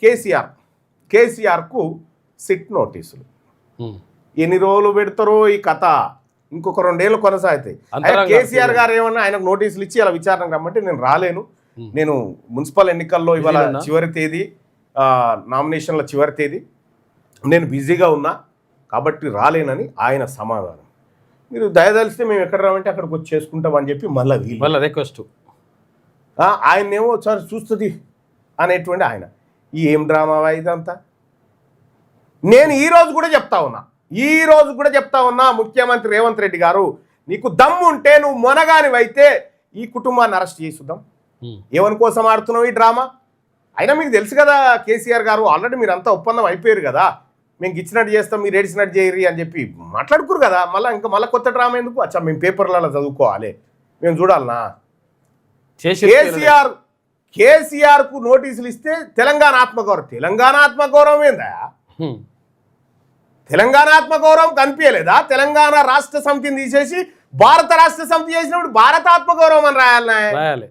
కేసీఆర్కు సిట్ నోటీసులు. ఎన్ని రోజులు పెడతారో ఈ కథ, ఇంకొక 2 ఏళ్ళు కొనసాగుతాయి. కేసీఆర్ గారు ఏమన్నా ఆయనకు నోటీసులు ఇచ్చి అలా విచారణకు రమ్మంటే నేను రాలేను, నేను మున్సిపల్ ఎన్నికల్లో ఇవాళ చివరి తేదీ, నామినేషన్ల చివరి తేదీ, నేను బిజీగా ఉన్నా కాబట్టి రాలేనని ఆయన సమాధానం. మీరు దయదలిస్తే మేము ఎక్కడ రామంటే అక్కడికి వచ్చి చేసుకుంటాం అని చెప్పి మళ్ళీ రిక్వెస్ట్. ఆయన్నేమో ఒకసారి చూస్తుంది అనేటువంటి ఆయన. ఏం డ్రామా ఇదంతా. నేను ఈరోజు కూడా చెప్తా ఉన్నా ముఖ్యమంత్రి రేవంత్ రెడ్డి గారు, నీకు దమ్ము ఉంటే నువ్వు మొనగానివైతే ఈ కుటుంబాన్ని అరెస్ట్ చేసుద్దాం. ఎవరి కోసం ఆడుతున్నావు ఈ డ్రామా? అయినా మీకు తెలుసు కదా కేసీఆర్ గారు, ఆల్రెడీ మీరు అంతా ఒప్పందం అయిపోయారు కదా, మేము ఇచ్చినట్టు చేస్తాం మీరు ఏడిచినట్టు చేయరు అని చెప్పి మాట్లాడుకురు కదా. మళ్ళీ కొత్త డ్రామా ఎందుకు? అచ్చా మేము పేపర్లలో చదువుకోవాలి, మేము చూడాలనా? కేసీఆర్కు నోటీసులు ఇస్తే తెలంగాణ ఆత్మగౌరవం ఏందా? తెలంగాణ ఆత్మగౌరవం కనిపించలేదా? తెలంగాణ రాష్ట్ర సమితిని తీసేసి భారత రాష్ట్ర సమితి చేసినప్పుడు భారత ఆత్మగౌరవం అని రాయాలి.